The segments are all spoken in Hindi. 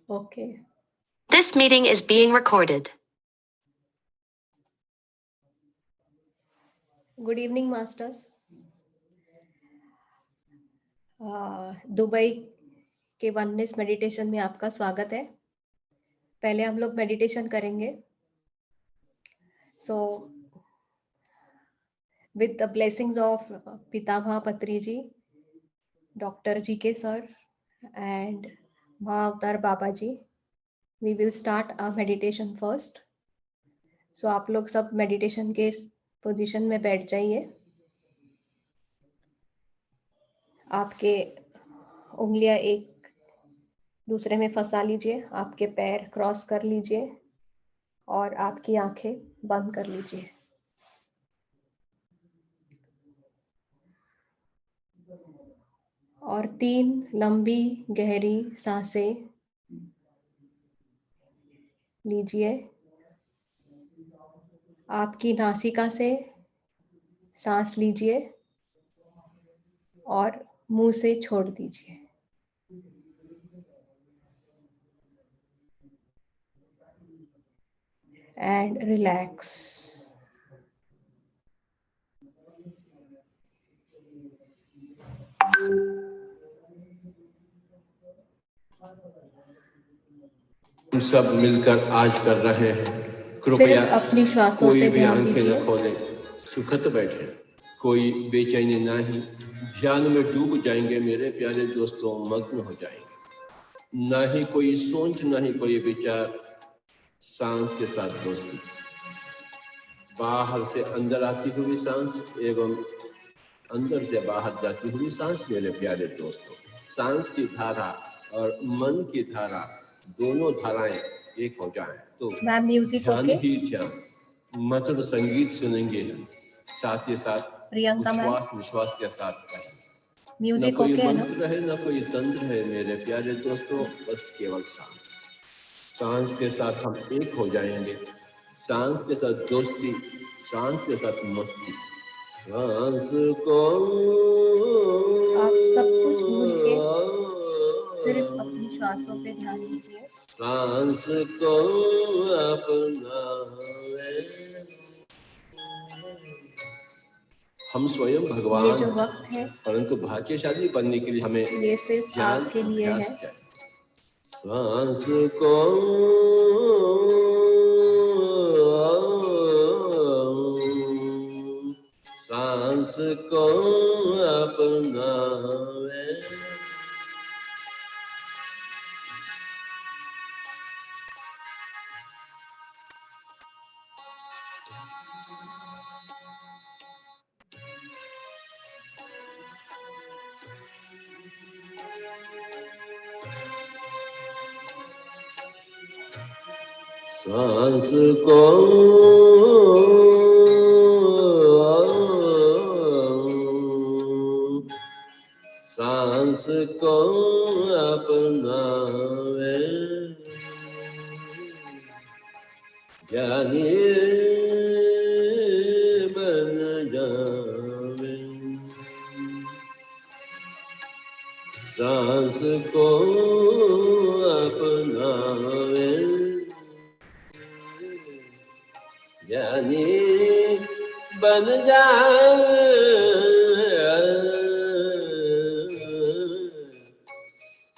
Okay. This meeting is being recorded. Good evening, masters. Dubai के वननेस मेडिटेशन में आपका स्वागत है। पहले हम लोग मेडिटेशन करेंगे। So, with the blessings of Pitama Patri ji, Dr. G.K. sir, and Mahavatar Baba ji, we will start our meditation first. So, आप लोग सब मेडिटेशन के पोजीशन में बैठ जाइए। आपके उंगलियां एक दूसरे में फंसा लीजिए, आपके पैर क्रॉस कर लीजिए और आपकी आंखें बंद कर लीजिए। और 3 लंबी गहरी सांसें लीजिए। आपकी नासिका से सांस लीजिए और मुंह से छोड़ दीजिए। And relax. हम सब मिलकर आज कर रहे हैं। कृपया अपनी श्वासों कोई पे भी ध्यान आंखें दीजिए। न खोलें, सुखत बैठे, कोई बेचैनी नहीं, ध्यान में डूब जाएंगे मेरे प्यारे दोस्तों, मग्न हो जाएंगे। ना ही कोई सोच, ना ही कोई विचार, सांस के साथ दोस्ती। बाहर से अंदर आती हुई सांस एवं अंदर से बाहर जाती हुई सांस मेरे प्यारे दोस्तों। सांस की धारा और मन की धारा, दोनों धाराएं एक हो जाएं तो ध्यान ही ध्यान, मधुर संगीत सुनेंगे, साथ ही साथ विश्वास के साथ करें। न कोई मंत्र है, न कोई तंत्र है मेरे प्यारे दोस्तों, बस केवल सांस के साथ हम एक हो जाएंगे। सांस के साथ दोस्ती, सांस के साथ मस्ती। सांस को आप सब कुछ भूल के सिर्फ अपनी श्वासों पे ध्यान दीजिए। सांस को अपना हम स्वयं भगवान, ये जो वक्त है, परंतु भाग्यशाली बनने के लिए हमें ये सिर्फ आपके लिए है। सांस को सांस को अपना सांस को सांस को अपना ज्ञानी बन जावे। सांस को अपनावे, ज्ञानी बन जावे।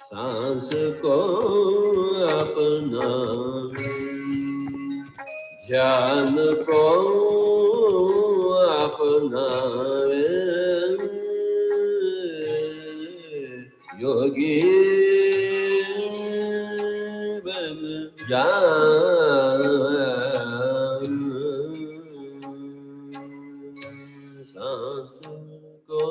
सांस को अपनावे, ध्यान को अपनावे, योगी बन जावे। सांस को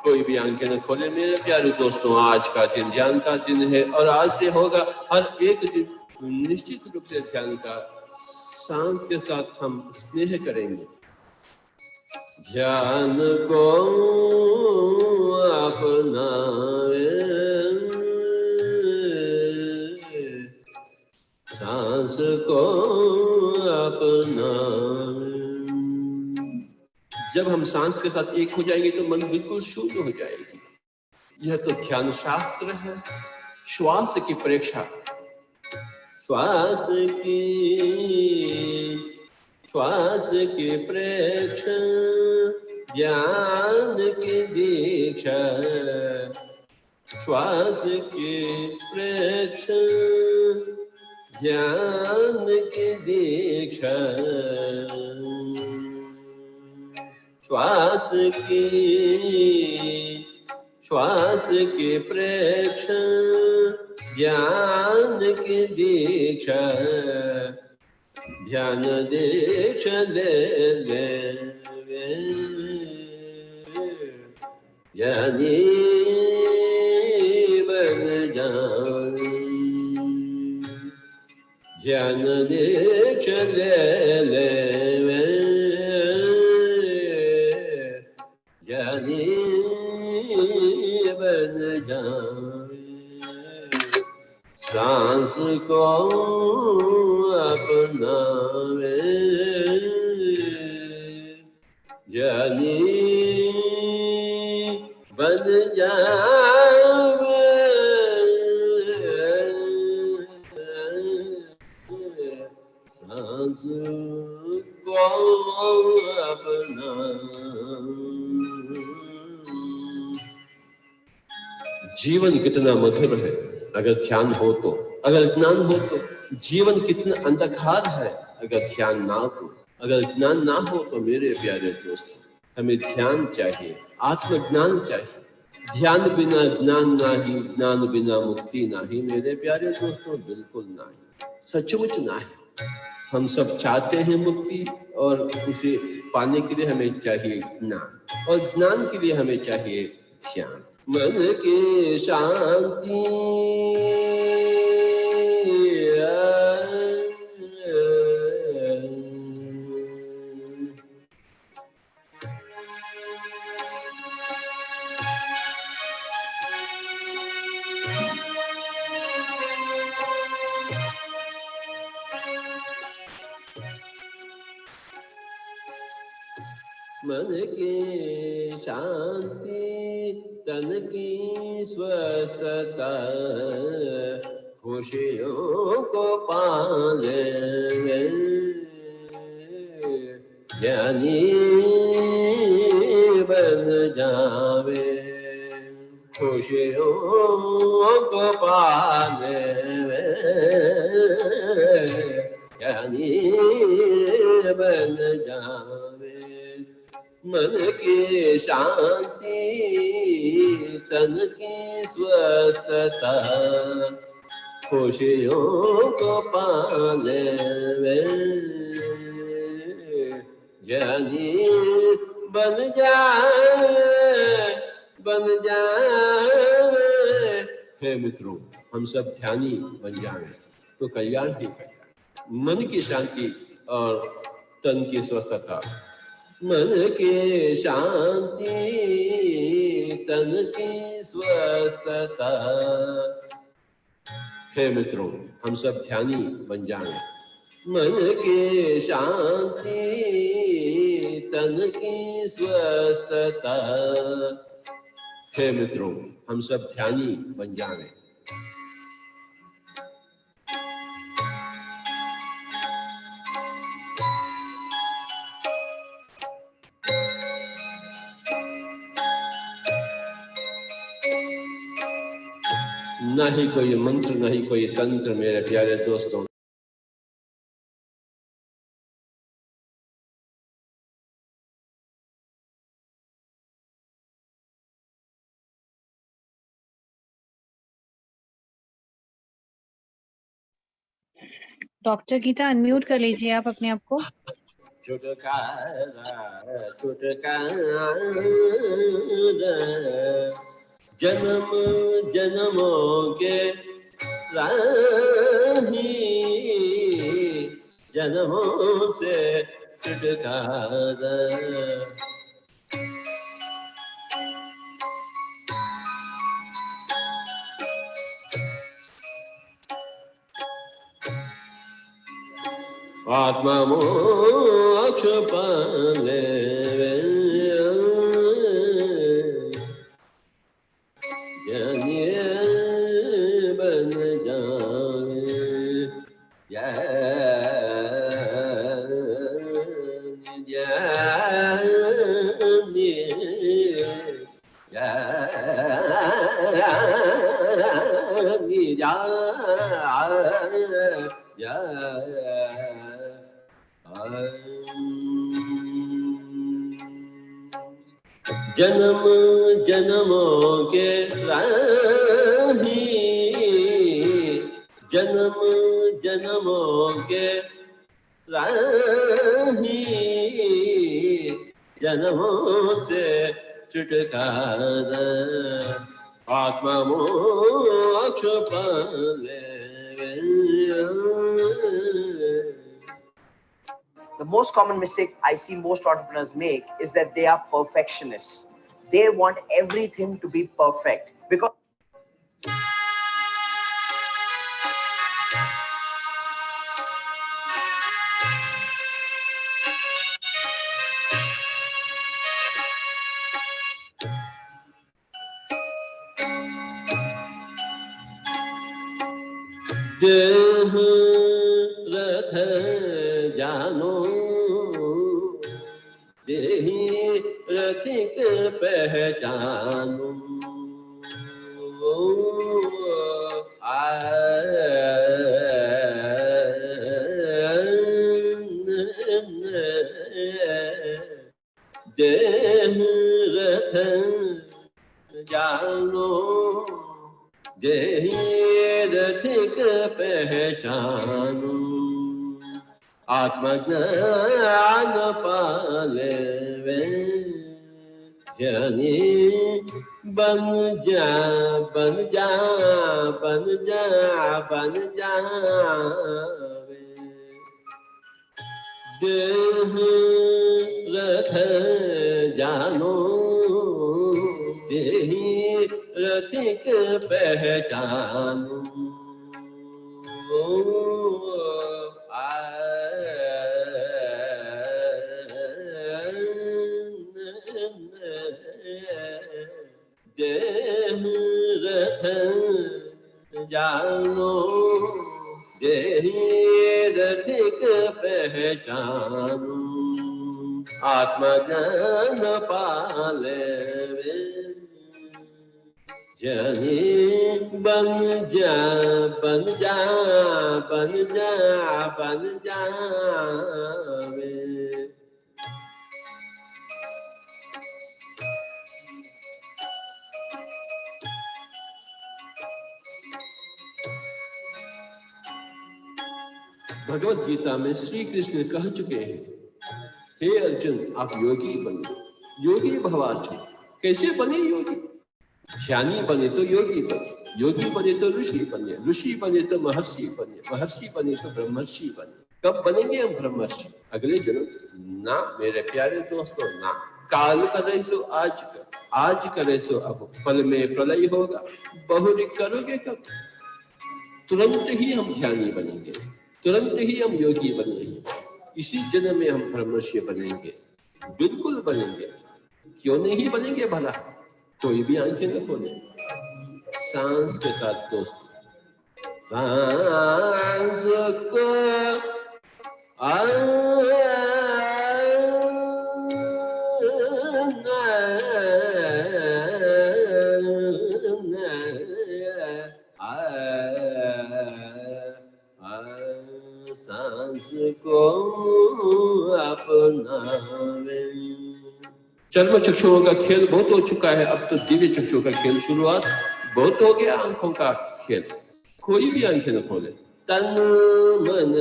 कोई भी आंखें न खोले मेरे प्यारे दोस्तों। आज का दिन ध्यान का दिन है और आज से होगा हर एक दिन निश्चित रूप से ध्यान का। सांस के साथ हम स्नेह करेंगे, ध्यान को अपनावे, सांस को अपनावे। जब हम सांस के साथ एक हो जाएंगे तो मन बिल्कुल शून्य हो जाएगी। यह तो ध्यान शास्त्र है, श्वास की परीक्षा, श्वास की प्रेक्षा, ज्ञान की दीक्षा, श्वास की प्रेक्षा, ज्ञान की दीक्षा, श्वास की प्रेक्षा, ज्ञान की दीक्षा, ध्यान दीक्षा ले ले ज्ञानी बन जाए, ध्यान दीक्षा ले ले ज्ञानी बन जाए, सांस को अपनावे, ज्ञानी बन जावे, सांस को अपना। जीवन कितना मधुर है अगर ध्यान हो तो, अगर ज्ञान हो तो। जीवन कितना अंधकार है अगर ध्यान ना हो। अगर ज्ञान ना हो तो मेरे प्यारे दोस्तों, हमें ध्यान चाहिए, आत्मज्ञान चाहिए। ध्यान बिना ज्ञान नहीं, ज्ञान बिना मुक्ति नहीं मेरे प्यारे दोस्तों, बिल्कुल नहीं, सचमुच नहीं। हम सब चाहते हैं मुक्ति, और उसे पाने के लिए हमें चाहिए ज्ञान, और ज्ञान के लिए हमें चाहिए ध्यान। मन की शांति मन की शांति, तन की स्वस्थता, खुशियों को पाले ज्ञानी बन जावे, खुशियों को पाले ज्ञानी बन जावे। मन की शांति, तन की स्वस्थता, खुशियों को पाले ज्ञानी बन जाए, बन जाए। हे मित्रों, हम सब ध्यानी बन जाएं तो कल्याण ही कल्याण। मन की शांति और तन की स्वस्थता, मन की शांति, तन की स्वस्थता। हे मित्रों, हम सब ध्यानी बन जाएं। मन की शांति, तन की स्वस्थता। हे मित्रों, हम सब ध्यानी बन जाएं। ना ही कोई मंत्र, ना ही कोई तंत्र मेरे प्यारे दोस्तों। डॉक्टर गीता अनम्यूट कर लीजिए आप अपने आप को। छुटकारा छुटकारा, जन्म जन्मों के राही, जन्मों से छुटकारा। आत्मा मोक्ष पाले ज्ञानी या या जन्म जन्मों के राही, जन्म जन्मों के राही, जन्मों से छुटकारा आत्मा मोक्ष पाले। The most common mistake I see most entrepreneurs make is that they are perfectionists. They want everything to be perfect because देह रथ जानो, देहि रथिक पहचानो। देह रथ जानो, देहि रथिक पहचानो। आत्मज्ञान पाले वे ज्ञानी बन जा बन जा बन जा बन जावे। देह रथ जानो, देहि रथिक पहचानो। देह रथ जानो, देहि रथिक पहचानो। आत्मज्ञान पाले वे ज्ञानी बन जा बन जा बन जा बन जावे। भगवत गीता में श्री कृष्ण कह चुके हैं, हे अर्जुन आप योगी बने, योगी भवार्जुन। कैसे बने योगी? ध्यानी बने तो योगी बने, योगी बने तो ऋषि बने, ऋषि बने तो महर्षि बने, महर्षि बने तो ब्रह्मर्षि बने। कब बनेंगे हम ब्रह्मर्षि? अगले जन्म ना मेरे प्यारे दोस्तों, ना। काल करे सो आज कर, आज करे सो अब, पल में प्रलय होगा, बहुरी करोगे कब? तुरंत ही हम ध्यानी बनेंगे, तुरंत ही हम योगी बनेंगे, इसी जन्म में हम ब्रह्मर्षि बनेंगे, बिल्कुल बनेंगे। क्यों नहीं बनेंगे भला? कोई भी आंखें न खोले, सांस के साथ दोस्तों, सांस को सांस को अपनावे। चर्म चक्षुओं का खेल बहुत हो चुका है, अब तो दिव्य चक्षुओं का खेल शुरुआत बहुत हो गया। आंखों का खेल, कोई भी आंखें न खोले। तन मन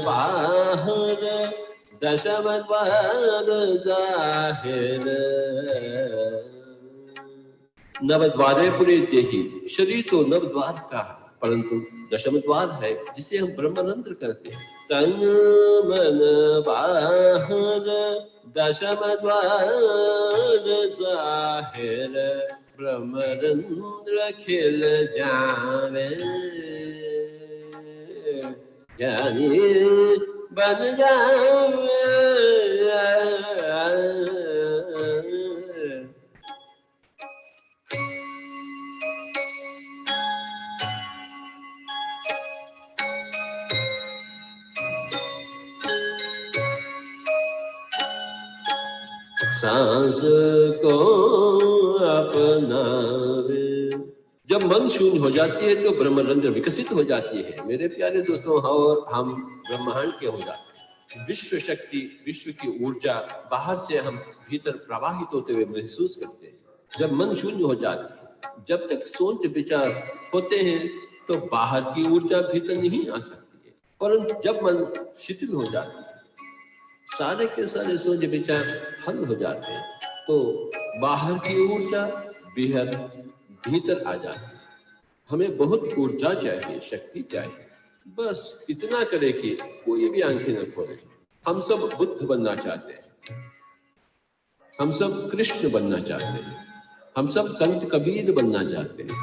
बाहर दशम द्वार जाहिर, नवद्वारे पुरे देही। शरीर तो नवद्वार का परंतु दशम द्वार है जिसे हम ब्रह्मरंध्र करते हैं। तन मन बाहर दशम द्वार जाहिर, ब्रह्मरंध्र खिल जावे। ज्ञानी बन जावे। सांस को अपनावे। जब मन शून्य हो जाती है तो ब्रह्मरंध्र विकसित हो जाती है मेरे प्यारे दोस्तों, और हम ब्रह्मांड के हो जाते हैं। विश्व शक्ति, विश्व की ऊर्जा बाहर से हम भीतर प्रवाहित होते हुए महसूस करते हैं। जब मन शून्य हो जाती है, जब तक सोच विचार होते हैं तो बाहर की ऊर्जा भीतर नहीं आ सकती है, परंतु जब मन शिथिल हो जाती है, सारे के सारे सोच विचार हल हो जाते हैं, तो बाहर की ऊर्जा भीतर आ जाती है। हमें बहुत ऊर्जा चाहिए, शक्ति चाहिए, बस इतना करे कि कोई भी आंखें न खोले। हम सब बुद्ध बनना चाहते हैं, हम सब कृष्ण बनना चाहते हैं, हम सब संत कबीर बनना चाहते हैं,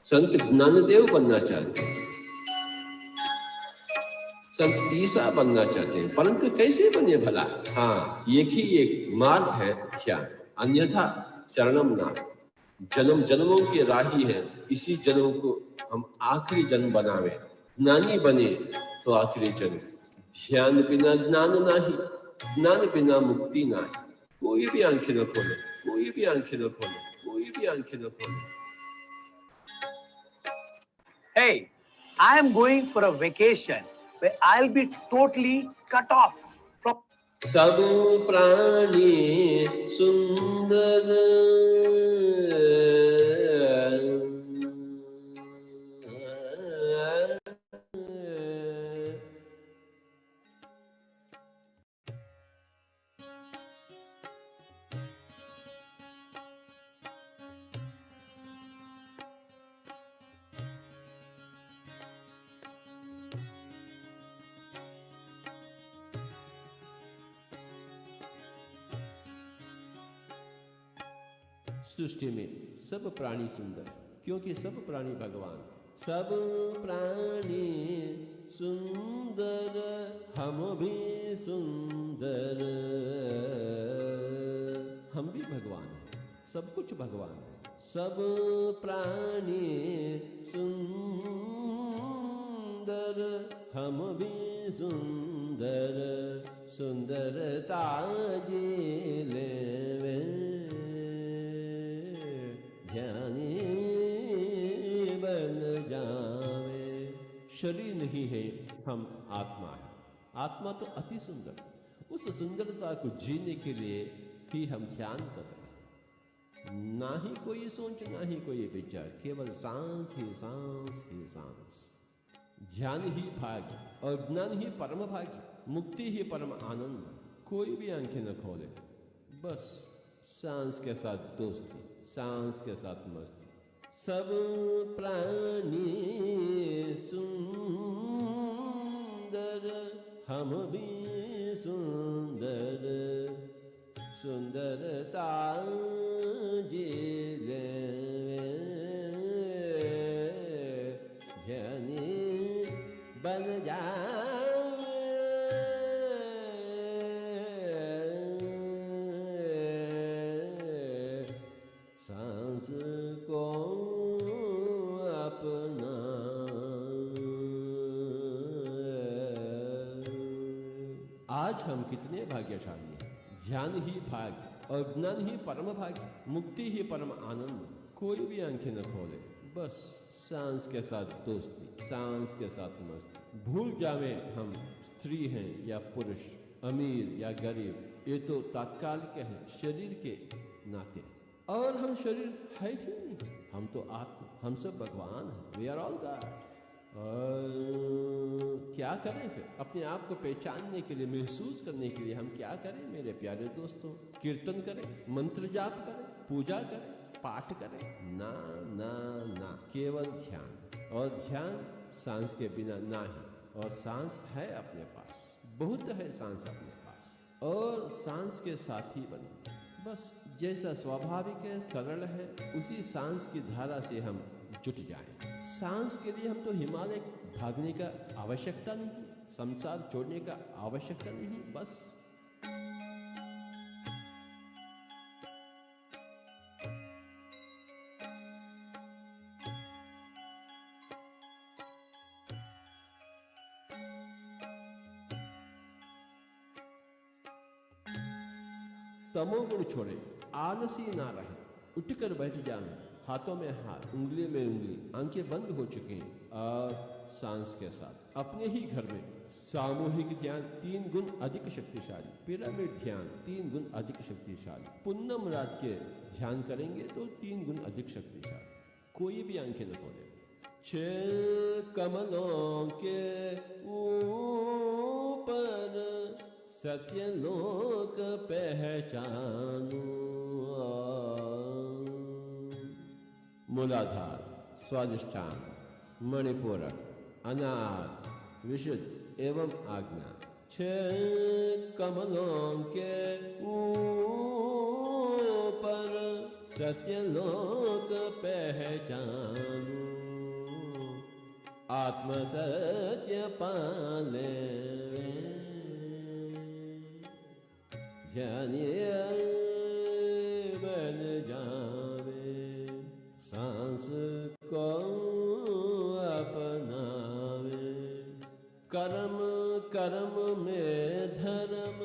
संत ज्ञानदेव बनना चाहते हैं, संत ईसा बनना चाहते हैं, परंतु कैसे बने भला? हाँ, एक ही एक मार्ग है, ध्यान, अन्यथा शरणम नास्ति। जन्म जन्मों की राही है, इसी जन्म को हम आखिरी जन्म बनावे, ज्ञानी बने तो आखिरी जन्म। ध्यान बिना ज्ञान नाही, ज्ञान बिना मुक्ति नाही। कोई भी आंखें न खोले, कोई भी आंखें न खोले, कोई भी आंखें न खोले। Hey, I am going for a vacation where I'll be totally cut off from सब प्राणी सुंदर, सृष्टि में सब प्राणी सुंदर, क्योंकि सब प्राणी भगवान। सब प्राणी सुंदर, हम भी सुंदर, हम भी भगवान हैं, सब कुछ भगवान है। सब प्राणी सुंदर, हम भी सुंदर, सुंदरता जी लेवे ध्यानी बन जावे। शरीर नहीं है, हम आत्मा है। आत्मा तो अति सुंदर, उस सुंदरता को जीने के लिए ही हम ध्यान कर रहे हैं। ना ही कोई सोच, ना ही कोई विचार, केवल सांस ही सांस ही सांस। ध्यान ही भाग्य और ज्ञान ही परम भाग्य, मुक्ति ही परम आनंद। कोई भी आंखें न खोले, बस सांस के साथ दोस्ती, सांस के साथ मस्ती। सब प्राणी सुंदर, हम भी सुंदर, सुंदरता जी लेवे ध्यानी बन जावे। सांस को अपना आज हम कितने भाग्यशाली हैं। ध्यान ही भाग्य और ज्ञान ही परम भाग्य, मुक्ति ही परम आनंद। कोई भी आंखें न खोले, बस सांस के साथ दोस्ती, सांस के साथ मस्ती। भूल जावे हम स्त्री हैं या पुरुष, अमीर या गरीब, ये तो तात्कालिक है शरीर के नाते, और हम शरीर है ही नहीं, हम तो आत्मा, हम सब भगवान हैं। We are all gods. और क्या करें फिर? अपने आप को पहचानने के लिए, महसूस करने के लिए हम क्या करें मेरे प्यारे दोस्तों? कीर्तन करें, मंत्र जाप करें, पूजा करें, पाठ करें? ना ना ना, केवल ध्यान। और ध्यान सांस के बिना ना ही। और सांस है अपने पास, बहुत है सांस अपने पास, और सांस के साथी बने। बस जैसा स्वाभाविक है, सरल है, उसी सांस की धारा से हम जुट जाएं। सांस के लिए हम तो हिमालय भागने का आवश्यकता नहीं, संसार छोड़ने का आवश्यकता नहीं, बस तमोगुण छोड़े, आलसी ना रहे, उठकर बैठ जाएं, हाथों में हाथ, उंगली में उंगली, आंखें बंद हो चुकी हैं और सांस के साथ अपने ही घर में सामूहिक ध्यान 3 गुण अधिक शक्तिशाली, पिरामिड ध्यान 3 गुण अधिक शक्तिशाली, पुन्नम रात के ध्यान करेंगे तो 3 गुण अधिक शक्तिशाली। कोई भी आंखें न खोले। 6 कमलों के ऊपर सत्यलोक पहचानू। मूलाधार, स्वादिष्ठान, मणिपूरक, अनाद, विशुद्ध एवं आज्ञा। 6 कमलों के ऊपर सत्यलोक पहचानू। आत्म सत्य पाले जानिए बन जावे। सांस को अपनावे। कर्म कर्म में धर्म,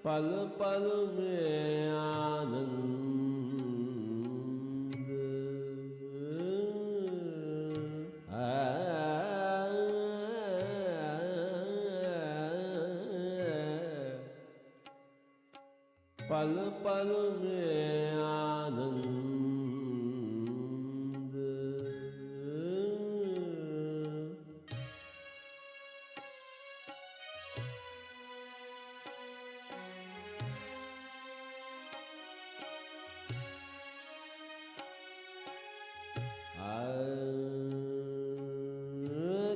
पल पल में आनंद। पल पल में आनंद।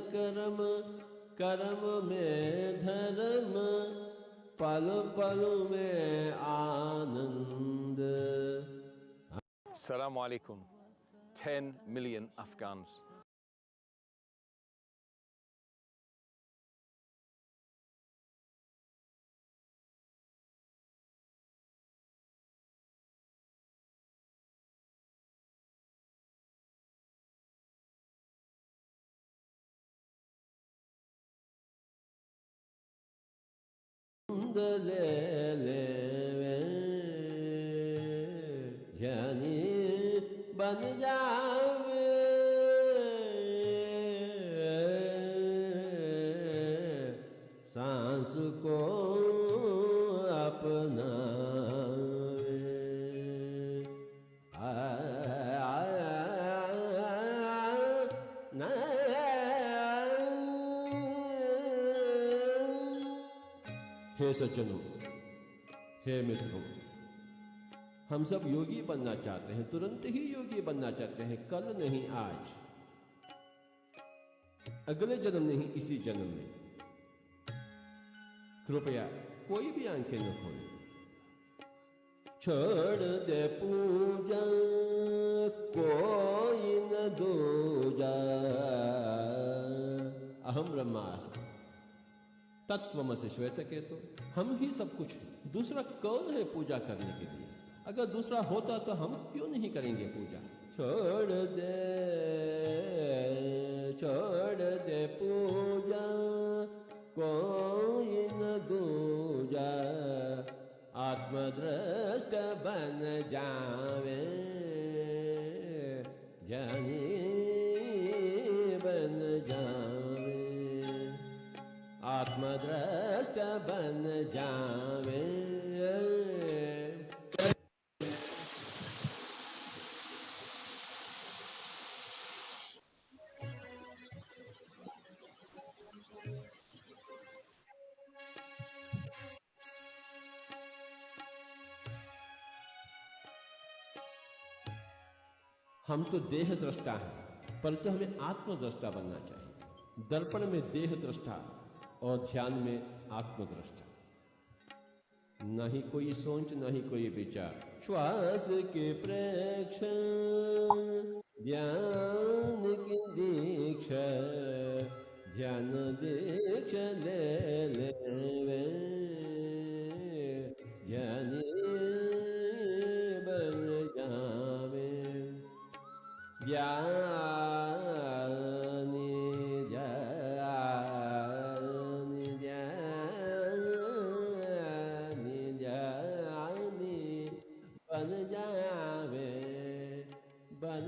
कर्म कर्म में धर्म, पल पल में आनंद। Assalamu alaikum. 10 million Afghans. ले ले जानी बन जावे। सांस को अपनावे। हे सज्जनों, हे मित्रों, हम सब योगी बनना चाहते हैं, तुरंत ही योगी बनना चाहते हैं, कल नहीं आज, अगले जन्म नहीं इसी जन्म में। कृपया कोई भी आंखें न खोलें। छोड़ दे पूजा कोई न दूजा। अहम ब्रह्मास्मि तत्वमसि श्वेतकेतो। हम ही सब कुछ है, दूसरा कौन है पूजा करने के लिए? अगर दूसरा होता तो हम क्यों नहीं करेंगे पूजा? छोड़ दे पूजा कोई न दूजा। आत्मदृष्ट बन जावे जानी बन जावे। आत्मदृष्ट बन जावे। हम तो देह दृष्टा हैं, परंतु हमें आत्मदृष्टा बनना चाहिए। दर्पण में देह दृष्टा और ध्यान में आत्मदृष्टा। न ही कोई सोच, न ही कोई विचार। श्वास के प्रेक्षण, ध्यान की दीक्षा। ध्यान दीक्षा ले ले ज्ञानी बन जावे। ज्ञानी ज्ञानी ज्ञानी ज्ञानी बन जावे बन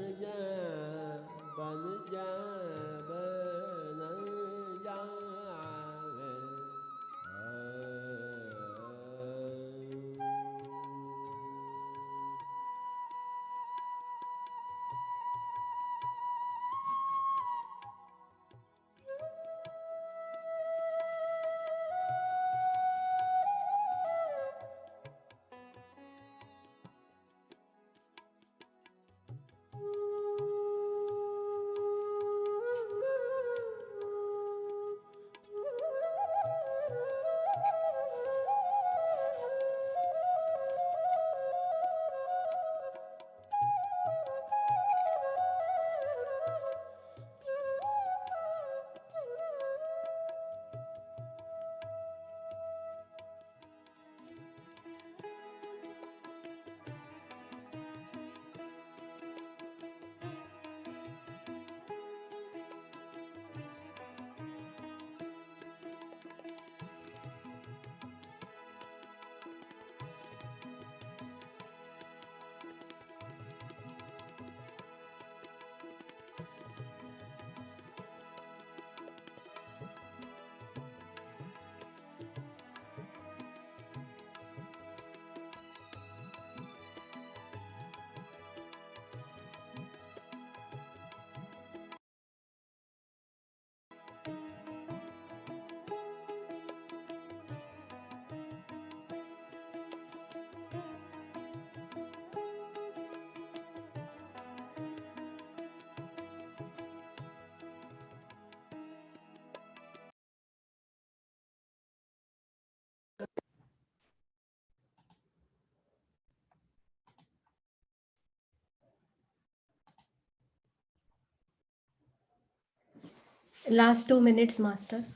Last 2 minutes, masters.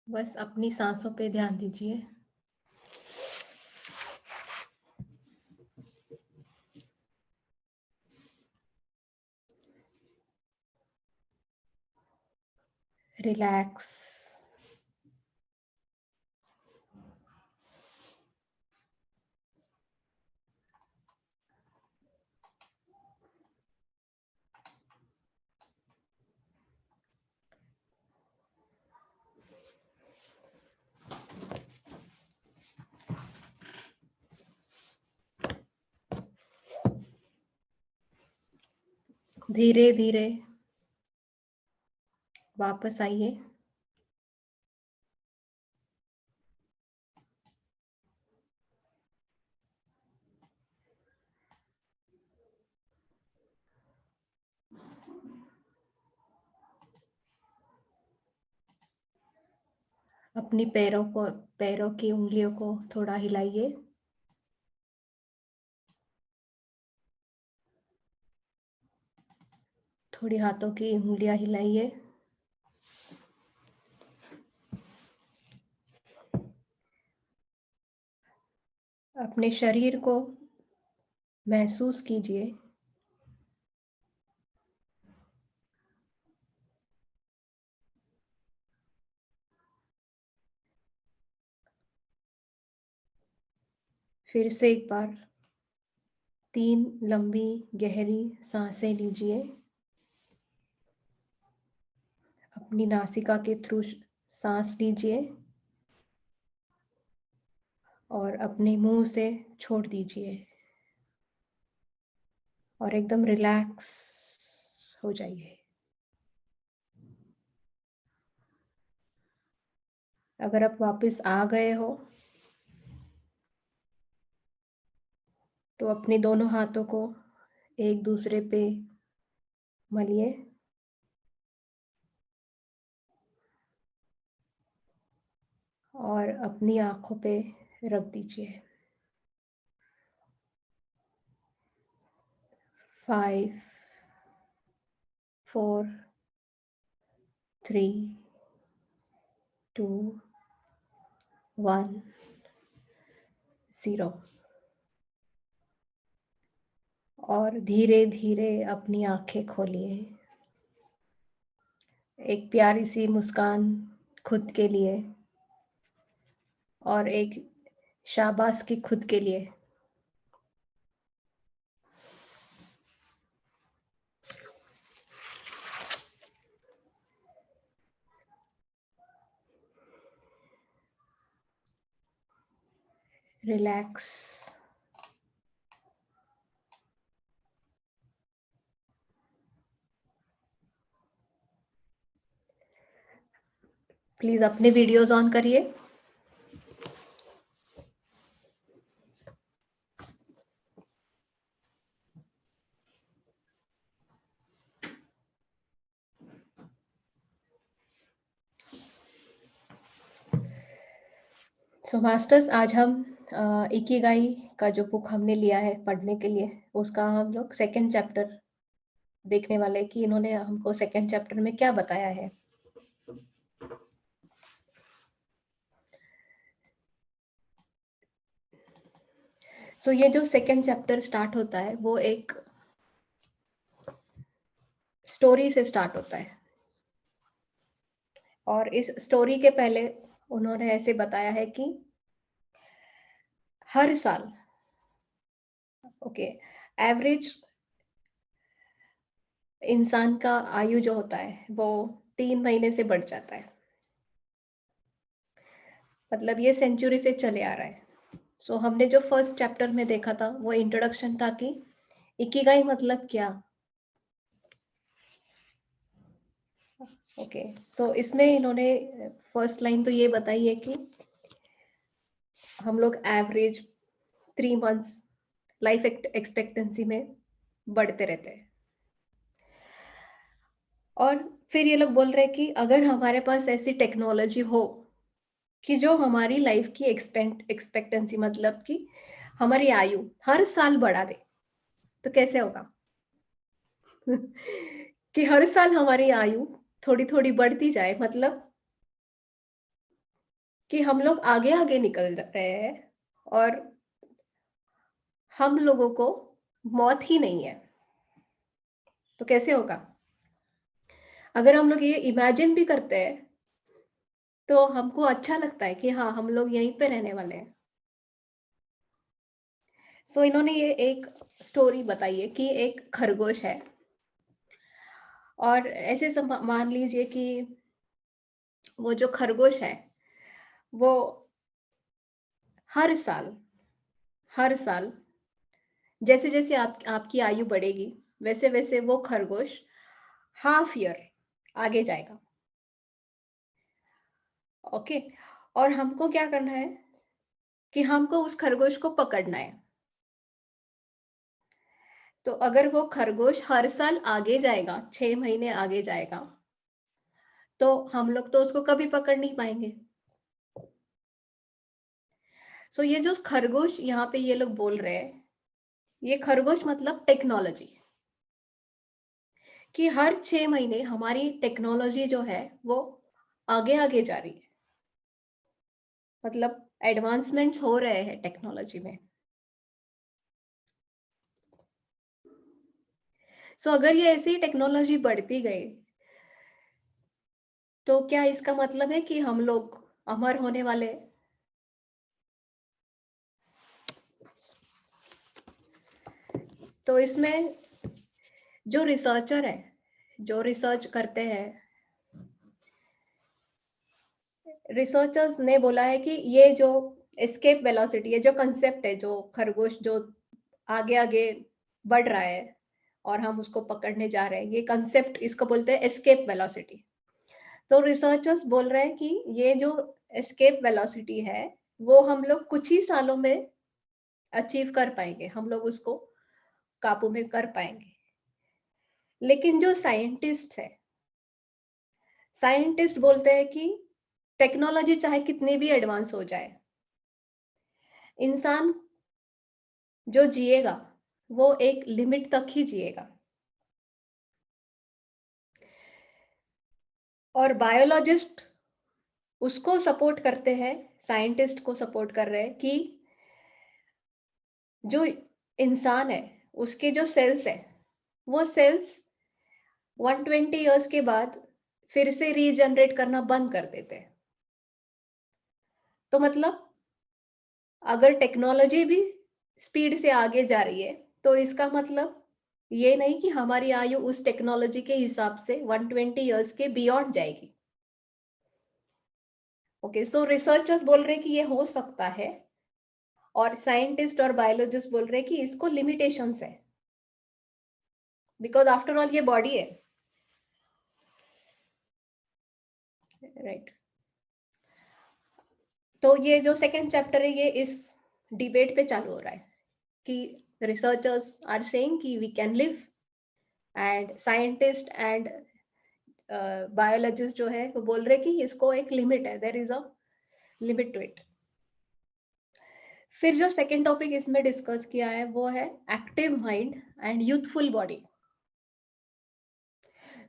बस अपनी सांसों पे ध्यान दीजिए. Relax. धीरे धीरे वापस आइए. अपनी पैरों की उंगलियों को थोड़ा हिलाइए. थोड़ी हाथों की उंगलियां हिलाइए. अपने शरीर को महसूस कीजिए. फिर से एक बार 3 लंबी गहरी सांसें लीजिए. अपनी नासिका के थ्रू सांस लीजिए और अपने मुंह से छोड़ दीजिए और एकदम रिलैक्स हो जाइए. अगर आप वापस आ गए हो तो अपने दोनों हाथों को एक दूसरे पे मलिए और अपनी आंखों पे रख दीजिए. 5 4 3 2 1 0. और धीरे धीरे अपनी आंखें खोलिए. एक प्यारी सी मुस्कान खुद के लिए और एक शाबाश की खुद के लिए. रिलैक्स. प्लीज अपने वीडियोस ऑन करिए. सो मास्टर्स, आज हम इकिगाई का जो बुक हमने लिया है पढ़ने के लिए, उसका हम लोग सेकंड चैप्टर देखने वाले हैं कि इन्होंने हमको सेकंड चैप्टर में क्या बताया है. सो ये जो सेकंड चैप्टर स्टार्ट होता है वो एक स्टोरी से स्टार्ट होता है. और इस स्टोरी के पहले उन्होंने ऐसे बताया है कि हर साल एवरेज इंसान का आयु जो होता है वो 3 महीने से बढ़ जाता है. मतलब ये सेंचुरी से चले आ रहा है. सो हमने जो फर्स्ट चैप्टर में देखा था वो इंट्रोडक्शन था कि इकिगाई मतलब क्या. सो इसमें इन्होंने फर्स्ट लाइन तो ये बताई है कि हम लोग एवरेज 3 मंथ्स लाइफ एक्सपेक्टेंसी में बढ़ते रहते हैं. और फिर ये लोग बोल रहे हैं कि अगर हमारे पास ऐसी टेक्नोलॉजी हो कि जो हमारी लाइफ की एक्सपेक्टेंसी मतलब कि हमारी आयु हर साल बढ़ा दे तो कैसे होगा. कि हर साल हमारी आयु थोड़ी थोड़ी बढ़ती जाए, मतलब कि हम लोग आगे आगे निकल रहे हैं और हम लोगों को मौत ही नहीं है। तो कैसे होगा? अगर हम लोग ये इमेजिन भी करते हैं तो हमको अच्छा लगता है कि हाँ, हम लोग यहीं पे रहने वाले हैं। सो इन्होंने ये एक स्टोरी बताई है कि एक खरगोश है, और ऐसे मान लीजिए कि वो जो खरगोश है वो हर साल जैसे जैसे आपकी आयु बढ़ेगी, वैसे वैसे वो खरगोश हाफ ईयर आगे जाएगा। ओके, और हमको क्या करना है कि हमको उस खरगोश को पकड़ना है। तो अगर वो खरगोश हर साल आगे जाएगा, 6 महीने आगे जाएगा, तो हम लोग तो उसको कभी पकड़ नहीं पाएंगे। सो ये जो खरगोश यहाँ पे ये लोग बोल रहे हैं, ये खरगोश मतलब टेक्नोलॉजी, कि हर 6 महीने हमारी टेक्नोलॉजी जो है वो आगे आगे जा रही है, मतलब एडवांसमेंट्स हो रहे हैं टेक्नोलॉजी में। सो अगर ये ऐसी टेक्नोलॉजी बढ़ती गई तो क्या इसका मतलब है कि हम लोग अमर होने वाले हैं? तो इसमें जो रिसर्चर है, जो रिसर्च करते हैं, रिसर्चर्स ने बोला है कि ये जो एस्केप वेलोसिटी है, जो कंसेप्ट है, जो खरगोश जो आगे आगे बढ़ रहा है और हम उसको पकड़ने जा रहे हैं, ये कंसेप्ट इसको बोलते हैं एस्केप वेलोसिटी। तो रिसर्चर्स बोल रहे हैं कि ये जो एस्केप वेलोसिटी है वो हम लोग कुछ ही सालों में अचीव कर पाएंगे, हम लोग उसको काबू में कर पाएंगे। लेकिन जो साइंटिस्ट बोलते हैं कि टेक्नोलॉजी चाहे कितनी भी एडवांस हो जाए, इंसान जो जिएगा वो एक लिमिट तक ही जिएगा। और बायोलॉजिस्ट उसको सपोर्ट करते हैं, साइंटिस्ट को सपोर्ट कर रहे हैं कि जो इंसान है उसके जो सेल्स है वो सेल्स 120 इयर्स के बाद फिर से रीजनरेट करना बंद कर देते हैं। तो मतलब अगर टेक्नोलॉजी भी स्पीड से आगे जा रही है तो इसका मतलब ये नहीं कि हमारी आयु उस टेक्नोलॉजी के हिसाब से 120 इयर्स के बियॉन्ड जाएगी। ओके, सो रिसर्चर्स बोल रहे हैं कि ये हो सकता है, और साइंटिस्ट और बायोलॉजिस्ट बोल रहे हैं कि इसको लिमिटेशंस है, बिकॉज आफ्टर ऑल ये बॉडी है, राइट। तो ये जो सेकंड चैप्टर है ये इस डिबेट पे चालू हो रहा है कि रिसर्चर्स आर सेइंग कि we can live, and scientist and biologist जो है वो बोल रहे कि इसको एक लिमिट है, there is a limit to it. फिर जो सेकंड टॉपिक इसमें डिस्कस किया है वो है active mind and youthful body.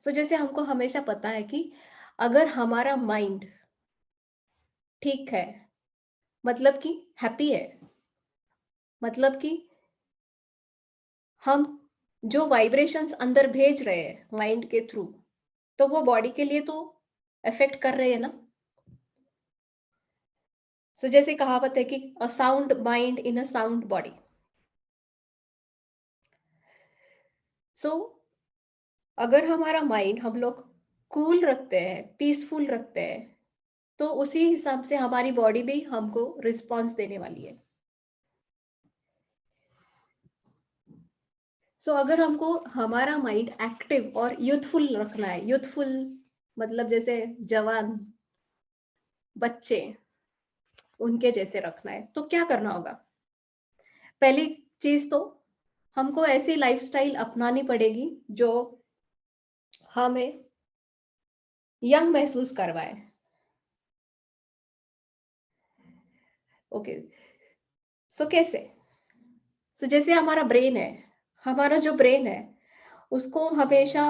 So जैसे हमको हमेशा पता है कि अगर हमारा माइंड ठीक है, मतलब कि हैप्पी है, मतलब कि हम जो वाइब्रेशंस अंदर भेज रहे हैं माइंड के थ्रू, तो वो बॉडी के लिए तो इफेक्ट कर रहे हैं ना। सो जैसे कहावत है कि a sound mind in a sound body. So अगर हमारा माइंड हम लोग कूल रखते हैं, पीसफुल रखते हैं, तो उसी हिसाब से हमारी बॉडी भी हमको रिस्पॉन्स देने वाली है। सो अगर हमको हमारा माइंड एक्टिव और यूथफुल रखना है, यूथफुल मतलब जैसे जवान बच्चे उनके जैसे रखना है, तो क्या करना होगा? पहली चीज तो हमको ऐसी लाइफस्टाइल अपनानी पड़ेगी जो हमें यंग महसूस करवाए। ओके, सो कैसे? सो जैसे हमारा ब्रेन है, हमारा जो ब्रेन है उसको हमेशा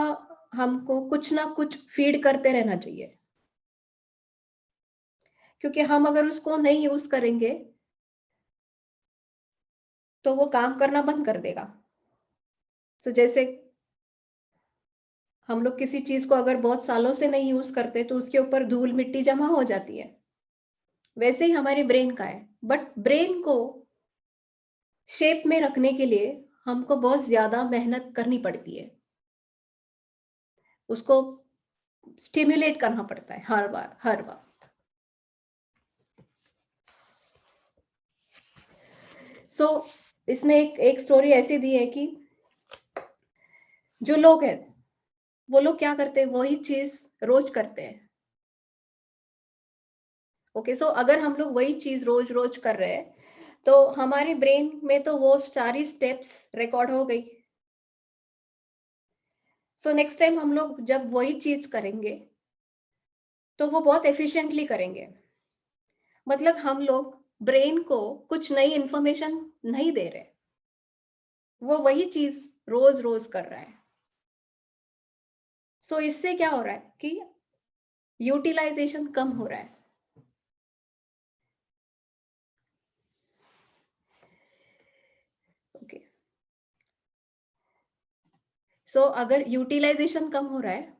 हमको कुछ ना कुछ फीड करते रहना चाहिए, क्योंकि हम अगर उसको नहीं यूज करेंगे तो वो काम करना बंद कर देगा। तो जैसे हम लोग किसी चीज को अगर बहुत सालों से नहीं यूज करते तो उसके ऊपर धूल मिट्टी जमा हो जाती है, वैसे ही हमारे ब्रेन का है। बट ब्रेन को शेप में रखने के लिए हमको बहुत ज्यादा मेहनत करनी पड़ती है, उसको स्टिम्युलेट करना पड़ता है हर बार। सो इसमें एक स्टोरी ऐसी दी है कि जो लोग हैं वो लोग क्या करते हैं, वही चीज रोज करते हैं। ओके, सो अगर हम लोग वही चीज रोज रोज कर रहे हैं तो हमारे ब्रेन में तो वो सारी स्टेप्स रिकॉर्ड हो गई। सो नेक्स्ट टाइम हम लोग जब वही चीज करेंगे तो वो बहुत एफिशिएंटली करेंगे। मतलब हम लोग ब्रेन को कुछ नई इंफॉर्मेशन नहीं दे रहे, वो वही चीज रोज रोज कर रहा है। सो इससे क्या हो रहा है कि यूटिलाइजेशन कम हो रहा है। ओके, सो अगर यूटिलाइजेशन कम हो रहा है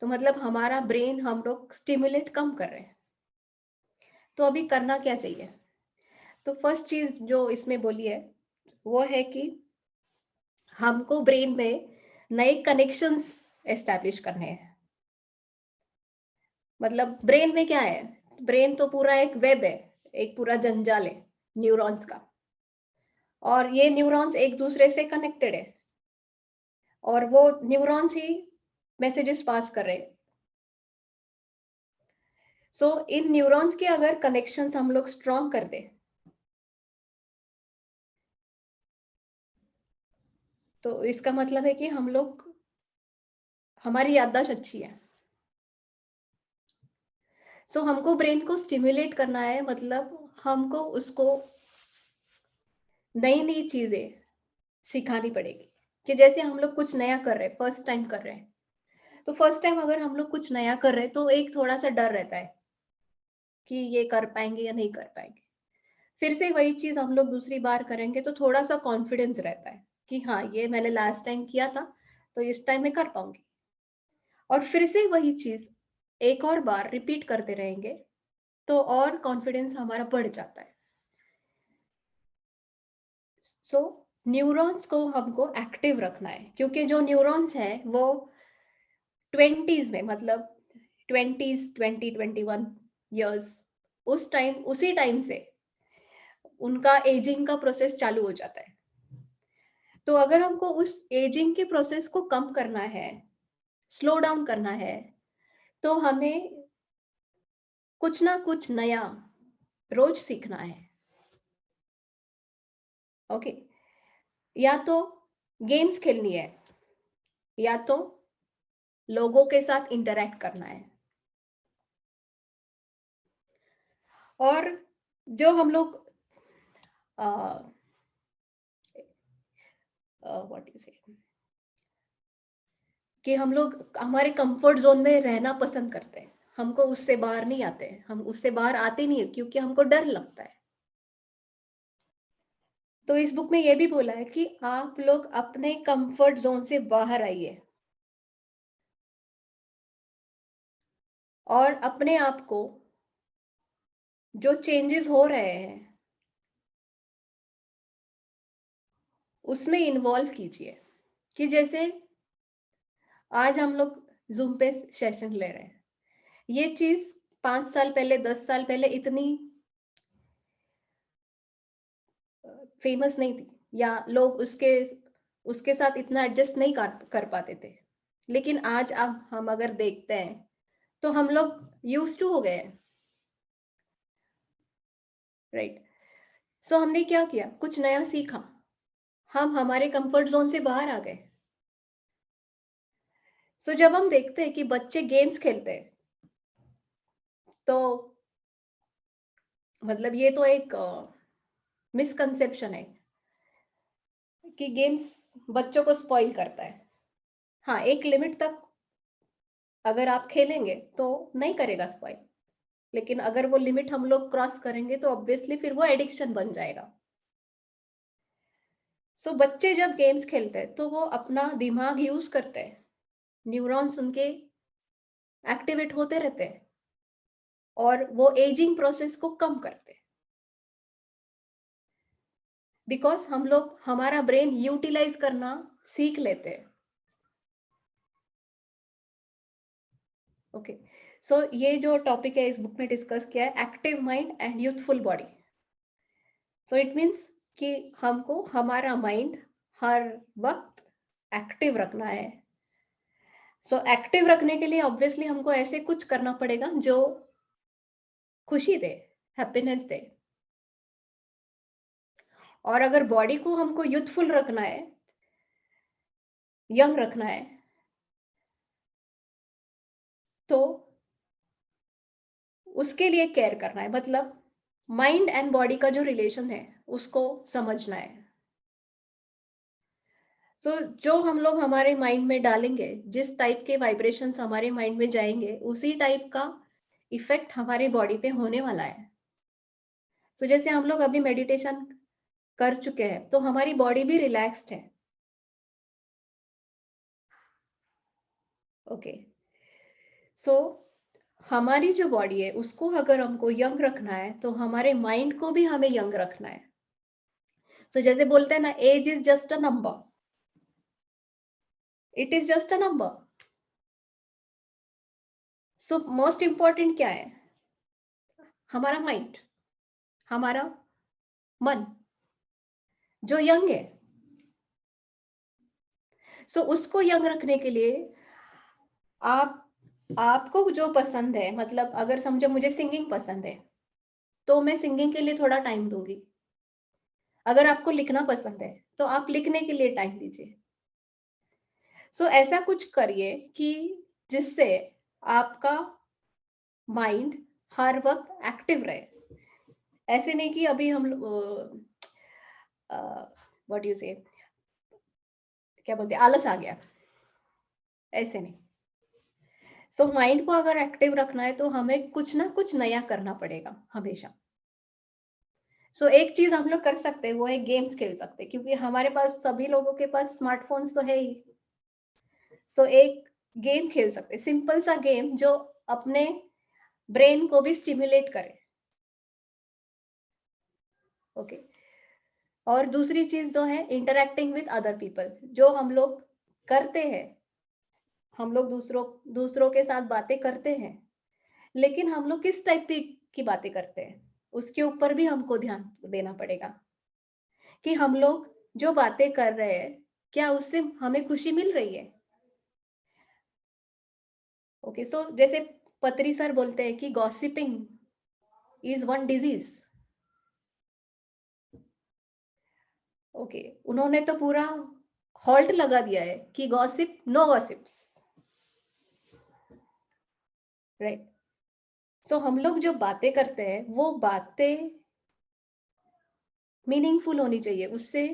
तो मतलब हमारा ब्रेन हम लोग स्टिमुलेट कम कर रहे हैं। तो अभी करना क्या चाहिए? तो फर्स्ट चीज जो इसमें बोली है वो है कि हमको ब्रेन में नए कनेक्शंस एस्टैब्लिश करने हैं। मतलब ब्रेन में क्या है, ब्रेन तो पूरा एक वेब है, एक पूरा जंजाल है न्यूरॉन्स का, और ये न्यूरॉन्स एक दूसरे से कनेक्टेड है और वो न्यूरॉन्स ही मैसेजेस पास कर रहे हैं। सो इन न्यूरॉन्स के अगर कनेक्शंस हम लोग स्ट्रॉन्ग कर दे तो इसका मतलब है कि हम लोग, हमारी याददाश्त अच्छी है। सो हमको ब्रेन को स्टिम्युलेट करना है, मतलब हमको उसको नई नई चीजें सिखानी पड़ेगी। कि जैसे हम लोग कुछ नया कर रहे हैं, फर्स्ट टाइम कर रहे हैं, तो फर्स्ट टाइम अगर हम लोग कुछ नया कर रहे हैं तो एक थोड़ा सा डर रहता है कि ये कर पाएंगे या नहीं कर पाएंगे। फिर से वही चीज हम लोग दूसरी बार करेंगे तो थोड़ा सा कॉन्फिडेंस रहता है कि हाँ, ये मैंने लास्ट टाइम किया था तो इस टाइम मैं कर पाऊंगी। और फिर से वही चीज एक और बार रिपीट करते रहेंगे तो और कॉन्फिडेंस हमारा बढ़ जाता है। सो न्यूरॉन्स को हमको एक्टिव रखना है, क्योंकि जो न्यूरॉन्स है वो 20s में, मतलब 20 21 ईयर्स, उसी टाइम से उनका एजिंग का प्रोसेस चालू हो जाता है। तो अगर हमको उस एजिंग के प्रोसेस को कम करना है, स्लो डाउन करना है, तो हमें कुछ ना कुछ नया रोज सीखना है। ओके, या तो गेम्स खेलनी है या तो लोगों के साथ इंटरेक्ट करना है। और जो हम लोग व्हाट यू से कि हम लोग हमारे कंफर्ट जोन में रहना पसंद करते हैं, हमको उससे बाहर नहीं आते हैं, हम उससे बाहर आते नहीं है क्योंकि हमको डर लगता है। तो इस बुक में ये भी बोला है कि आप लोग अपने कंफर्ट जोन से बाहर आइए और अपने आप को जो चेंजेस हो रहे हैं उसमें इन्वॉल्व कीजिए। कि जैसे आज हम लोग जूम पे सेशन ले रहे हैं, ये चीज 5 साल पहले 10 साल पहले इतनी फेमस नहीं थी, या लोग उसके साथ इतना एडजस्ट नहीं कर पाते थे। लेकिन आज अब हम अगर देखते हैं तो हम लोग यूज टू हो गए हैं, राइट। सो हमने क्या किया, कुछ नया सीखा, हम हमारे कंफर्ट जोन से बाहर आ गए। सो जब हम देखते हैं कि बच्चे गेम्स खेलते हैं तो मतलब ये तो एक मिसकंसेप्शन है कि गेम्स बच्चों को स्पॉइल करता है। हाँ, एक लिमिट तक अगर आप खेलेंगे तो नहीं करेगा स्पॉइल, लेकिन अगर वो लिमिट हम लोग क्रॉस करेंगे तो ऑब्वियसली फिर वो एडिक्शन बन जाएगा। सो बच्चे जब गेम्स खेलते हैं तो वो अपना दिमाग यूज करते हैं, न्यूरॉन्स उनके एक्टिवेट होते रहते हैं और वो एजिंग प्रोसेस को कम करते हैं, बिकॉज हम लोग हमारा ब्रेन यूटिलाइज करना सीख लेते हैं। ओके, सो ये जो टॉपिक है इस बुक में डिस्कस किया है, active mind and youthful body. So it means कि हमको हमारा माइंड हर वक्त एक्टिव रखना है। सो एक्टिव रखने के लिए ऑब्वियसली हमको ऐसे कुछ करना पड़ेगा जो खुशी दे, हैप्पीनेस दे। और अगर बॉडी को हमको यूथफुल रखना है, यंग रखना है, तो उसके लिए केयर करना है, मतलब माइंड एंड बॉडी का जो रिलेशन है उसको समझना है। सो जो हम लोग हमारे माइंड में डालेंगे, जिस टाइप के वाइब्रेशंस हमारे माइंड में जाएंगे, उसी टाइप का इफेक्ट हमारी बॉडी पे होने वाला है। सो जैसे हम लोग अभी मेडिटेशन कर चुके हैं तो हमारी बॉडी भी रिलैक्स्ड है। ओके, सो हमारी जो बॉडी है उसको अगर हमको यंग रखना है तो हमारे माइंड को भी हमें यंग रखना है। सो जैसे बोलते हैं ना, age is just a number, it is just a number. So most important क्या है? हमारा माइंड, हमारा मन जो यंग है। सो उसको यंग रखने के लिए आपको जो पसंद है, मतलब अगर समझो मुझे सिंगिंग पसंद है तो मैं सिंगिंग के लिए थोड़ा टाइम दूंगी। अगर आपको लिखना पसंद है तो आप लिखने के लिए टाइम दीजिए। सो ऐसा कुछ करिए कि जिससे आपका माइंड हर वक्त एक्टिव रहे। ऐसे नहीं कि अभी हम व्हाट यू से, क्या बोलते हैं, आलस आ गया, ऐसे नहीं। सो माइंड को अगर एक्टिव रखना है तो हमें कुछ ना कुछ नया करना पड़ेगा हमेशा। सो एक चीज हम लोग कर सकते हैं वो है गेम्स खेल सकते हैं, क्योंकि हमारे पास सभी लोगों के पास स्मार्टफोन्स तो है ही। सो एक गेम खेल सकते हैं, सिंपल सा गेम जो अपने ब्रेन को भी स्टिमुलेट करे। ओके, और दूसरी चीज जो है इंटरेक्टिंग विद अदर पीपल, जो हम लोग करते हैं, हम लोग दूसरों के साथ बातें करते हैं, लेकिन हम लोग किस टाइप की बातें करते हैं उसके ऊपर भी हमको ध्यान देना पड़ेगा कि हम लोग जो बातें कर रहे हैं क्या उससे हमें खुशी मिल रही है। ओके, सो जैसे पत्री सर बोलते हैं कि gossiping is one disease. Okay, उन्होंने तो पूरा हॉल्ट लगा दिया है कि गॉसिप, नो गॉसिप्स, राइट। सो हम लोग जो बातें करते हैं वो बातें मीनिंगफुल होनी चाहिए, उससे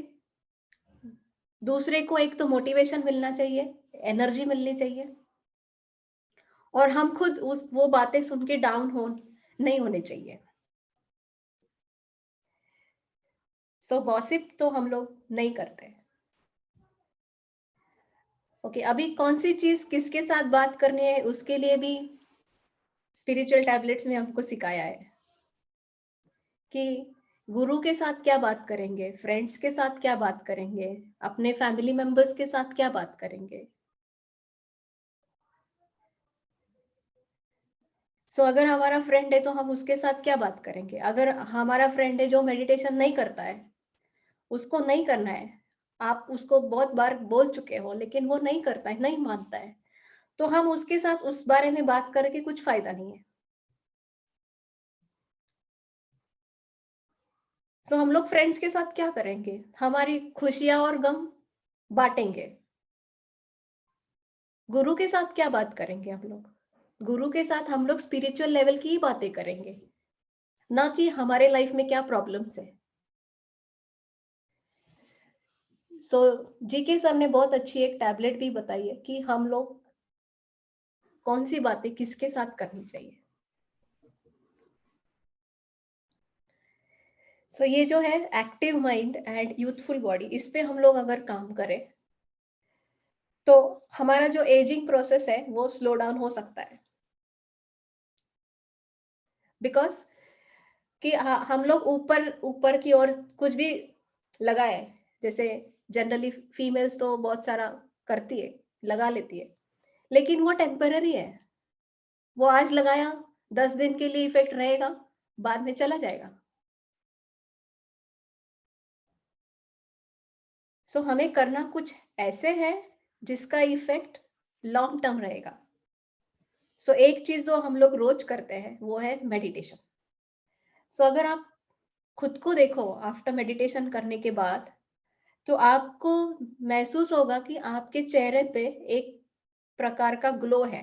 दूसरे को एक तो मोटिवेशन मिलना चाहिए, एनर्जी मिलनी चाहिए, और हम खुद वो बातें सुन के डाउन नहीं होने चाहिए। सो गॉसिप तो हम लोग नहीं करते। ओके, अभी कौन सी चीज किसके साथ बात करनी है उसके लिए भी स्पिरिचुअल टैबलेट्स में हमको सिखाया है कि गुरु के साथ क्या बात करेंगे, फ्रेंड्स के साथ क्या बात करेंगे, अपने फैमिली मेंबर्स के साथ क्या बात करेंगे। सो अगर हमारा फ्रेंड है तो हम उसके साथ क्या बात करेंगे। अगर हमारा फ्रेंड है जो मेडिटेशन नहीं करता है, उसको नहीं करना है, आप उसको बहुत बार बोल चुके हो लेकिन वो नहीं करता है, नहीं मानता है, तो हम उसके साथ उस बारे में बात करके कुछ फायदा नहीं है। सो हम लोग फ्रेंड्स के साथ क्या करेंगे, हमारी खुशियां और गम बांटेंगे। गुरु के साथ क्या बात करेंगे हम लोग, गुरु के साथ हम लोग स्पिरिचुअल लेवल की ही बातें करेंगे, ना कि हमारे लाइफ में क्या प्रॉब्लम्स है। सो जीके सर ने बहुत अच्छी एक टैबलेट भी बताई है कि हम लोग कौन सी बातें किसके साथ करनी चाहिए। सो ये जो है active mind and youthful body, इस पे हम लोग अगर काम करें तो हमारा जो एजिंग प्रोसेस है वो स्लो डाउन हो सकता है। बिकॉज कि हम लोग ऊपर ऊपर की ओर कुछ भी लगाए, जैसे जनरली फीमेल्स तो बहुत सारा करती है, लगा लेती है, लेकिन वो टेम्पररी है। वो आज लगाया, 10 दिन के लिए इफेक्ट रहेगा, बाद में चला जाएगा। सो हमें करना कुछ ऐसे है जिसका इफेक्ट लॉन्ग टर्म रहेगा। सो एक चीज जो हम लोग रोज करते हैं वो है मेडिटेशन। सो अगर आप खुद को देखो आफ्टर मेडिटेशन करने के बाद, तो आपको महसूस होगा कि आपके चेहरे पे एक प्रकार का ग्लो है।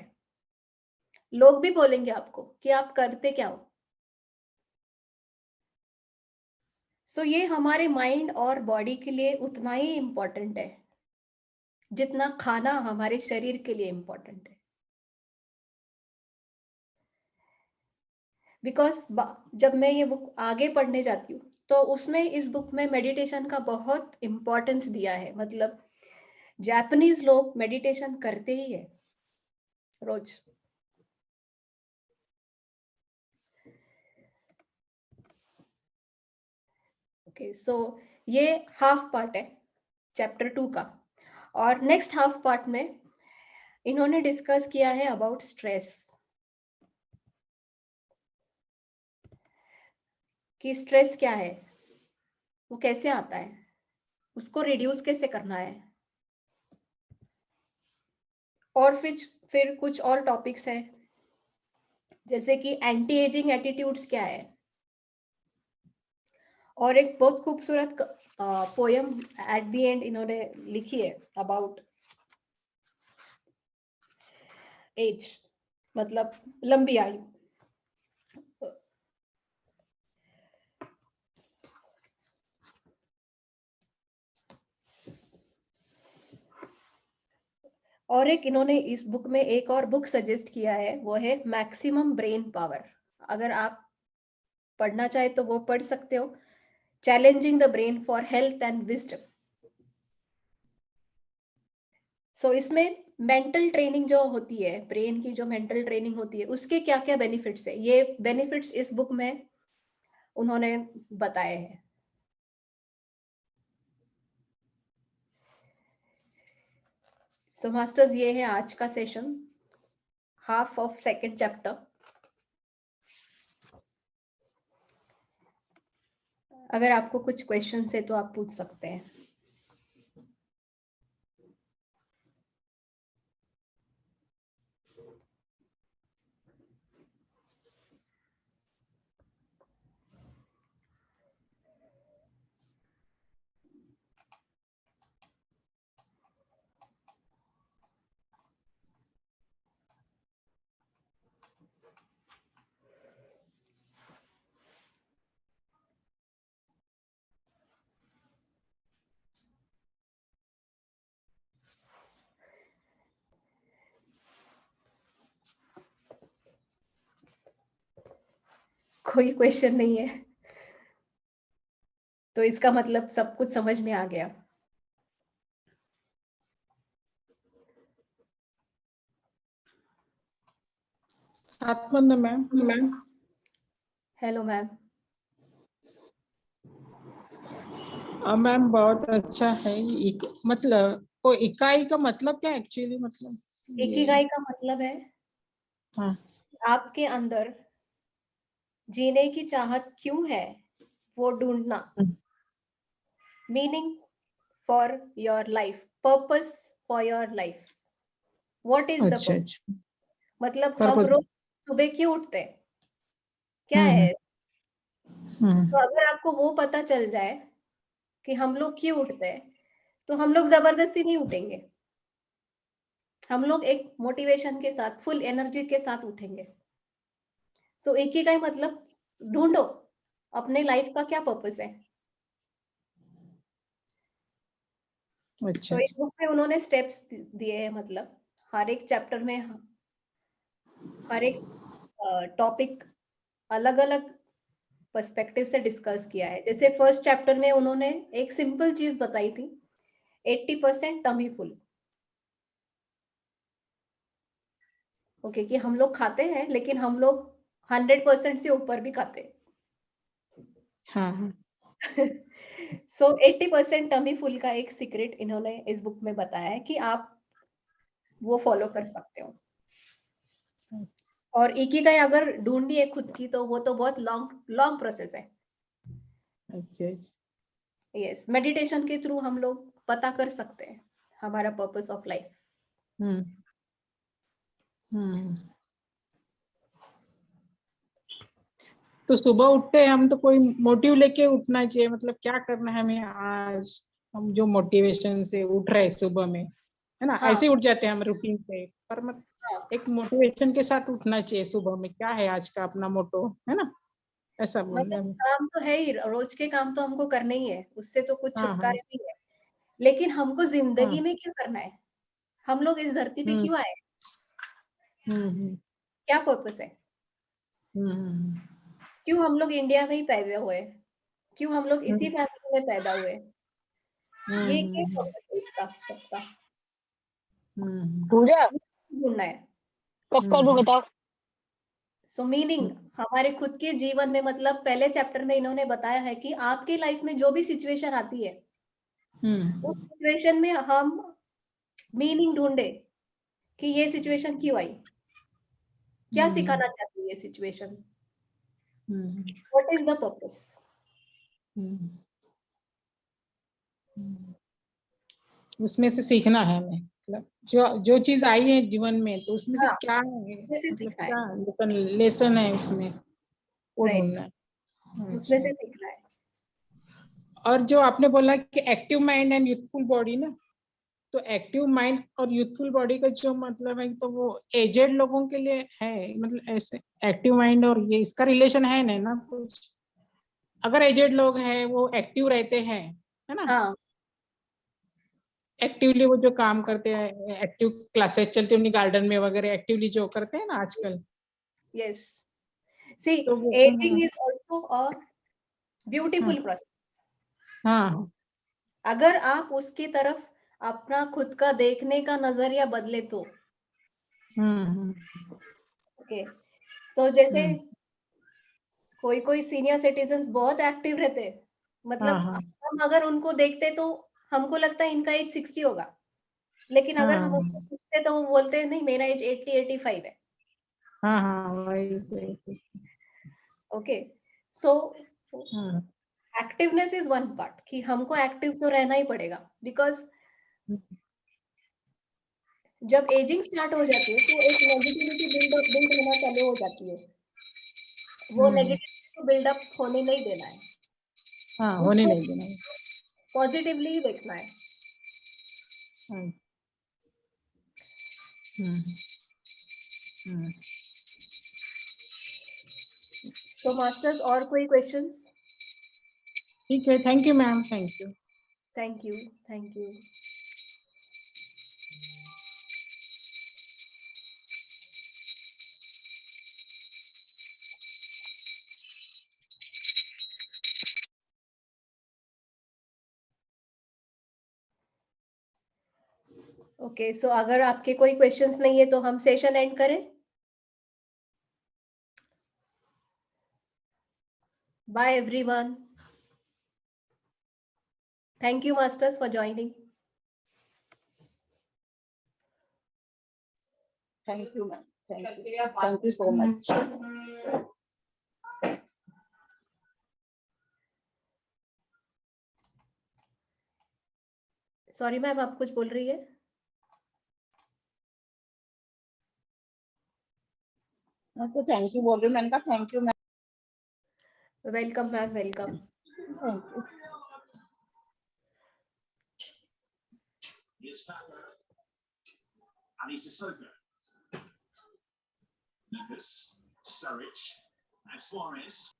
लोग भी बोलेंगे आपको कि आप करते क्या हो। सो ये हमारे माइंड और बॉडी के लिए उतना ही इम्पोर्टेंट है जितना खाना हमारे शरीर के लिए इम्पोर्टेंट है। बिकॉज जब मैं ये बुक आगे पढ़ने जाती हूँ तो उसमें इस बुक में मेडिटेशन का बहुत इम्पोर्टेंस दिया है। मतलब जापानीज लोग मेडिटेशन करते ही है रोज। ओके, सो ये हाफ पार्ट है चैप्टर 2 का। और नेक्स्ट हाफ पार्ट में इन्होंने डिस्कस किया है अबाउट स्ट्रेस, कि स्ट्रेस क्या है, वो कैसे आता है, उसको रिड्यूस कैसे करना है। और फिर कुछ और टॉपिक्स है, जैसे कि एंटी एजिंग एटीट्यूड्स क्या है। और एक बहुत खूबसूरत पोयम एट द एंड इन्होंने लिखी है अबाउट एज, मतलब लंबी आयु। और एक इन्होंने इस बुक में एक और बुक सजेस्ट किया है, वो है मैक्सिमम ब्रेन पावर। अगर आप पढ़ना चाहे तो वो पढ़ सकते हो, challenging the brain for health and wisdom. So इसमें मेंटल ट्रेनिंग जो होती है, ब्रेन की जो मेंटल ट्रेनिंग होती है, उसके क्या क्या बेनिफिट्स है, ये बेनिफिट्स इस बुक में उन्होंने बताए हैं। सो मास्टर्स, ये है आज का session, half of second chapter. अगर आपको कुछ क्वेश्चन है तो आप पूछ सकते हैं। कोई क्वेश्चन नहीं है तो इसका मतलब सब कुछ समझ में आ गया। आत्मन मैम। Hello ma'am. मैम बहुत अच्छा है। मतलब वो इकाई का मतलब क्या एक्चुअली, मतलब इकिगाई का मतलब है हाँ। आपके अंदर जीने की चाहत क्यों है वो ढूंढना। Meaning for your life, purpose for your life, what is the अच्छा पर्पस। अच्छा, मतलब हम पर्पस। रोज सुबह क्यों उठते हैं, क्या है। तो अगर आपको वो पता चल जाए कि हम लोग क्यों उठते हैं, तो हम लोग जबरदस्ती नहीं उठेंगे, हम लोग एक मोटिवेशन के साथ, फुल एनर्जी के साथ उठेंगे। सो इकिगाई मतलब ढूंढो अपने लाइफ का क्या पर्पस है। अच्छा तो इस बुक में उन्होंने स्टेप्स दिए हैं, मतलब हर एक चैप्टर में हर एक टॉपिक अलग अलग पर्सपेक्टिव से डिस्कस किया है। जैसे फर्स्ट चैप्टर में उन्होंने एक सिंपल चीज बताई थी, 80% टमी फुल। ओके, कि हम लोग खाते हैं लेकिन हम लोग 100% से ऊपर भी खाते हैं। हाँ हाँ सो 80% टमी फुल का एक सीक्रेट इन्होंने इस बुक में बताया है कि आप वो फॉलो कर सकते हो। और इकिगाई अगर ढूंढनी है खुद की तो वो तो बहुत लॉन्ग प्रोसेस है। अच्छा यस, मेडिटेशन के थ्रू हम लोग पता कर सकते हैं हमारा पर्पस ऑफ लाइफ। हम्म हम्म तो सुबह उठते हम तो कोई मोटिव लेके उठना चाहिए, मतलब क्या करना है हमें आज, हम जो मोटिवेशन से उठ रहे हैं सुबह में, है ना? हाँ ऐसे उठ जाते हैं हम रूटीन पे, पर मत हाँ, एक मोटिवेशन के साथ उठना चाहिए सुबह में, क्या है आज का अपना मोटो, है ना? ऐसा बोल रहे मतलब हैं। काम तो है ही, रोज के काम तो हमको करने ही है, उससे तो कुछ हाँ हाँ छुटकारा नहीं है। लेकिन हमको जिंदगी हाँ में क्या करना है, हम लोग इस धरती पे हम्म क्यों आए, हम्म क्या पर्पस है, हम्म क्यों हम लोग इंडिया में ही पैदा हुए, क्यों हम लोग इसी हम्म फैमिली में पैदा हुए, ये क्या हम्म पर्पस है इसका सबका, हम्म ढूंढना है। कब कर दूं बताओ। सो मीनिंग हमारे खुद के जीवन में, मतलब पहले चैप्टर में इन्होंने बताया है कि आपके लाइफ में जो भी सिचुएशन आती है उस सिचुएशन में हम मीनिंग ढूंढे कि ये सिचुएशन क्यों आई, क्या सिखाना चाहती है ये situation, what is the purpose. उसमें से सीखना है हमें, मतलब जो जो चीज आई है जीवन में तो उसमें से हाँ, क्या है, उसमें से मतलब सीखना है, क्या लेसन है उसमें, वो राइट, ढूंढना है। उसमें अच्छा, से सीखना है। और जो आपने बोला कि active mind and youthful body ना, तो एक्टिव माइंड और यूथफुल बॉडी का जो मतलब है तो वो एजेड लोगों के लिए है, मतलब ऐसे एक्टिव माइंड और ये इसका रिलेशन है नहीं ना कुछ? अगर एजेड लोग हैं वो एक्टिव रहते हैं, है ना, हाँ, एक्टिवली वो जो काम करते हैं, एक्टिव क्लासेस चलती है उन्हीं गार्डन में वगैरह, एक्टिवली जो करते हैं ना आजकल, यस, सी तो वो एजिंग इज ऑल्सो अ हाँ ब्यूटीफुल प्रोसेस। हाँ अगर आप उसकी तरफ अपना खुद का देखने का नजरिया बदले तो हम्म ओके। सो जैसे हम्म कोई कोई सीनियर सिटीजन बहुत एक्टिव रहते हैं, हाँ मतलब हाँ हम अगर उनको देखते तो हमको लगता है इनका एज 60 होगा, लेकिन अगर हम हाँ उनको पूछते तो वो बोलते हैं नहीं, मेरा एज 80-85 है। हाँ हाँ वही ओके, सो हाँ एक्टिवनेस इज वन पार्ट, कि हमको एक्टिव तो रहना ही पड़ेगा, बिकॉज जब एजिंग स्टार्ट हो जाती है तो एक नेगेटिविटी बिल्ड होना चालू हो जाती है। वो हम्म, नेगेटिविटी को बिल्डअप होने नहीं देना है, हाँ होने उसको नहीं देना। पॉजिटिवली ही देखना है। हाँ, हम्म हम्म तो मास्टर्स, और कोई क्वेश्चंस? ठीक है, thank you ma'am, thank you. Thank you, thank you. Okay, so अगर आपके कोई क्वेश्चंस नहीं है तो हम सेशन एंड करें। Bye everyone, thank you masters for joining. Thank you ma'am, thank you so much. Sorry ma'am, आप कुछ बोल रही है? मैं तो थैंक यू बोल रही हूँ, मैंने कहा thank you ma'am. Welcome ma'am, welcome. Thank you. Anita Sissoko, Lucas, Sturridge, and Suarez.